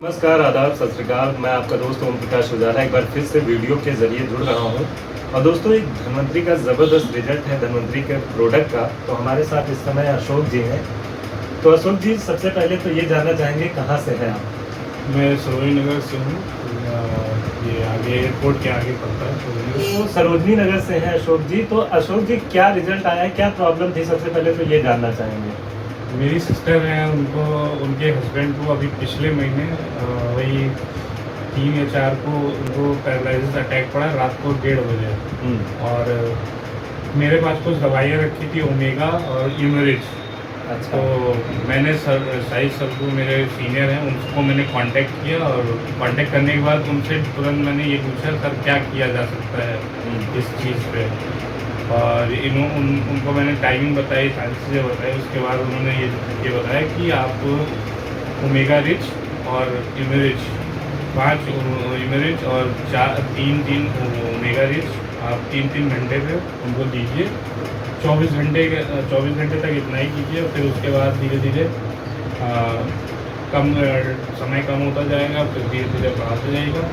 नमस्कार, आदाब, सत श्री अकाल। मैं आपका दोस्त ओम प्रकाश उजाला एक बार फिर से वीडियो के ज़रिए जुड़ रहा हूँ। और दोस्तों, एक धन्वंतरी का ज़बरदस्त रिजल्ट है धन्वंतरी के प्रोडक्ट का। तो हमारे साथ इस समय अशोक जी हैं। तो अशोक जी, सबसे पहले तो ये जानना चाहेंगे कहाँ से हैं आप? मैं सरोजनी नगर से हूँ। ये आगे एयरपोर्ट के आगे पड़ता है। तो सरोजनी नगर से हैं अशोक जी। तो अशोक जी, क्या रिजल्ट आया है, क्या प्रॉब्लम थी, सबसे पहले तो ये जानना चाहेंगे। मेरी सिस्टर हैं, उनको उनके हस्बैंड को अभी पिछले महीने वही 3 या 4 को उनको पैरालिसिस अटैक पड़ा रात को 1:30 बजे। और मेरे पास कुछ दवाइयाँ रखी थी, ओमेगा और यूमेरिज। अच्छा। तो मैंने साहिद सर को, मेरे सीनियर हैं, उनको मैंने कांटेक्ट किया। और कांटेक्ट करने के बाद उनसे तुरंत मैंने ये पूछा, सर क्या किया जा सकता है इस चीज़ पे। और उनको मैंने टाइमिंग बताई, सारी चीज़ें बताई। उसके बाद उन्होंने ये बताया कि आप ओमेगा रिच और यूमेरिज 5 यूमेरिज और 3 ओमेगा रिच आप 3 घंटे पे उनको दीजिए। 24 घंटे तक इतना ही कीजिए। और फिर उसके बाद धीरे धीरे कम समय कम होता जाएगा, फिर धीरे धीरे बढ़ाता जाएगा।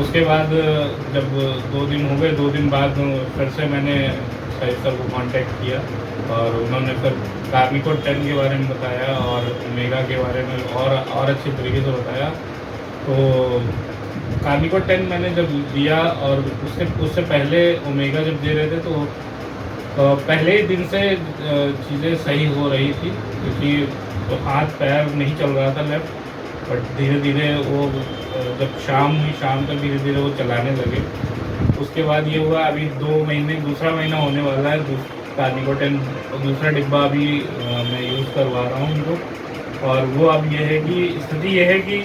उसके बाद जब 2 दिन हो गए, 2 दिन बाद फिर से मैंने साहिद सर को कांटेक्ट किया। और उन्होंने फिर कार्निको 10 के बारे में बताया और ओमेगा के बारे में और अच्छे तरीके से बताया। तो कार्निको 10 मैंने जब दिया, और उससे पहले ओमेगा जब दे रहे थे, तो पहले ही दिन से चीज़ें सही हो रही थी, क्योंकि तो हाथ पैर नहीं चल रहा था लेफ्ट। बट धीरे धीरे वो जब शाम हुई, शाम तक धीरे धीरे वो चलाने लगे। उसके बाद ये हुआ, अभी 2 महीने, दूसरा महीना होने वाला है। कार्निको 10 दूसरा डिब्बा अभी मैं यूज़ करवा रहा हूँ उनको। और वो अब ये है कि स्थिति ये है कि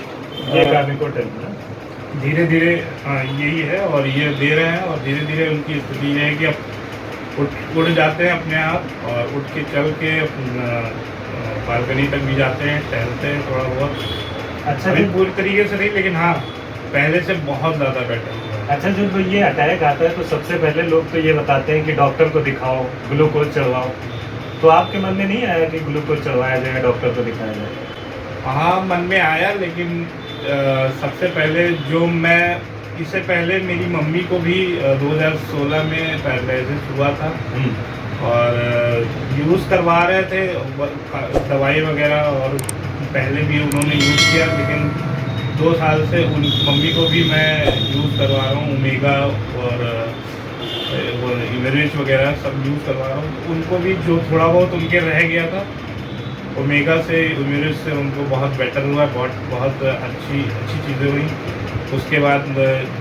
ये कार्निको 10 ना? धीरे धीरे यही है, और ये दे रहे हैं। और धीरे धीरे उनकी स्थिति ये है कि अब उठ जाते हैं अपने आप, और उठ के चल के बालकनी तक भी जाते हैं, टहलते हैं थोड़ा बहुत। अच्छा, अभी पूरी तरीके से नहीं, लेकिन हाँ, पहले से बहुत ज़्यादा बेटर हुआ है। अच्छा, जब ये अटैक आता है तो सबसे पहले लोग तो ये बताते हैं कि डॉक्टर को दिखाओ, ग्लूकोज चढ़वाओ। तो आपके मन में नहीं आया कि ग्लूकोज चढ़वाया जाए, डॉक्टर को दिखाया जाए? हाँ, मन में आया, लेकिन सबसे पहले जो मैं, इससे पहले मेरी मम्मी को भी 2016 में पैरालिसिस हुआ था। और यूज़ करवा रहे थे दवाई वगैरह, और पहले भी उन्होंने यूज़ किया। लेकिन 2 साल से उन मम्मी को भी मैं यूज़ करवा रहा हूँ, ओमेगा और वो यूमेरिज वगैरह सब यूज़ करवा रहा हूँ। उनको भी जो थोड़ा बहुत उनके रह गया था ओमेगा से, यूमेरिज से, उनको बहुत बेटर हुआ, बहुत अच्छी चीज़ें हुई। उसके बाद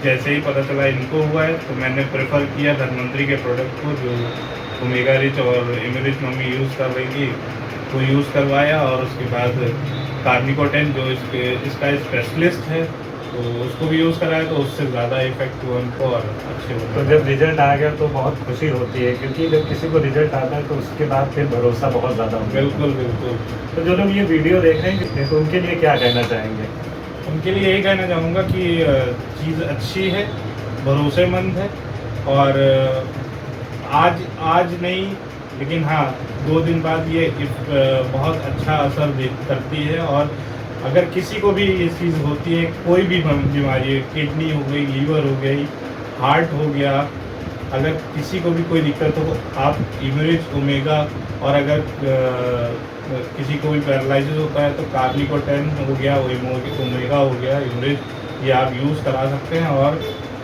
जैसे ही पता चला इनको हुआ है, तो मैंने प्रेफर किया धन्वंतरी के प्रोडक्ट को, जो ओमेगा रिच और यूमेरिज मम्मी यूज़ कर रही थी, वो यूज़ करवाया। और उसके बाद कार्निको 10 जो इसका स्पेशलिस्ट है, तो उसको भी यूज़ कराया, तो उससे ज़्यादा इफेक्ट हुआ उनको और अच्छे हुए। तो जब रिजल्ट आ गया तो बहुत खुशी होती है, क्योंकि जब किसी को रिजल्ट आता है तो उसके बाद फिर भरोसा बहुत ज़्यादा होता है। बिल्कुल बिल्कुल। तो जो लोग ये वीडियो देख रहे हैं, तो उनके लिए क्या कहना चाहेंगे? उनके लिए यही कहना चाहूँगा कि चीज़ अच्छी है, भरोसेमंद है। और आज नहीं, लेकिन हाँ, 2 दिन बाद ये बहुत अच्छा असर करती है। और अगर किसी को भी ये चीज़ होती है, कोई भी बीमारी, किडनी हो गई, लीवर हो गई, हार्ट हो गया, अगर किसी को भी कोई दिक्कत हो, आप यूमेरिज, ओमेगा, और अगर किसी को भी पैरालिसिस होता है तो कार्निको 10 हो गया, ओमेगा हो गया, यूमेरिज, ये आप यूज़ करा सकते हैं। और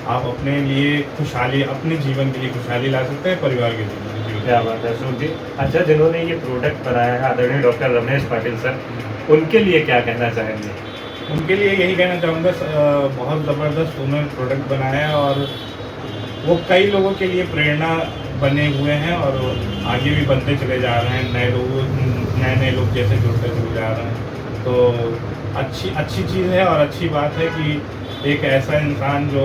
आप अपने लिए खुशहाली, अपने जीवन के लिए खुशहाली ला सकते हैं, परिवार के जीवन। क्या बात है अशोक जी। अच्छा, जिन्होंने ये प्रोडक्ट बनाया है, आदरणीय डॉक्टर रमेश पाटिल सर, उनके लिए क्या कहना चाहेंगे? उनके लिए यही कहना चाहूँगा, बहुत ज़बरदस्त उन्होंने प्रोडक्ट बनाया है, और वो कई लोगों के लिए प्रेरणा बने हुए हैं, और आगे भी बनते चले जा रहे हैं। नए लोग जैसे जुड़ते चले जा रहे हैं। तो अच्छी चीज़ है, और अच्छी बात है कि एक ऐसा इंसान जो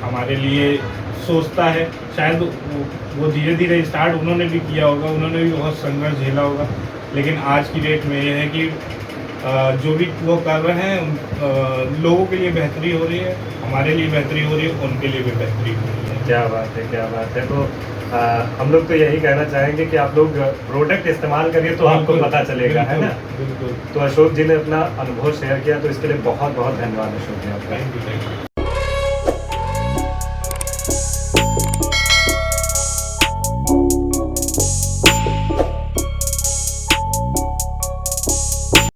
हमारे लिए सोचता है, शायद वो धीरे धीरे स्टार्ट उन्होंने भी किया होगा, उन्होंने भी बहुत संघर्ष झेला होगा। लेकिन आज की डेट में ये है कि जो भी वो कर रहे हैं, लोगों के लिए बेहतरी हो रही है, हमारे लिए बेहतरी हो रही है, उनके लिए भी बेहतरी हो रही है। क्या बात है, क्या बात है। तो हम लोग तो यही कहना चाहेंगे कि आप लोग प्रोडक्ट इस्तेमाल करिए तो आपको बिल्कुल, पता चलेगा, है ना। बिल्कुल। तो अशोक जी ने अपना अनुभव शेयर किया, तो इसके लिए बहुत बहुत धन्यवाद अशोक जी आपका। Thank you.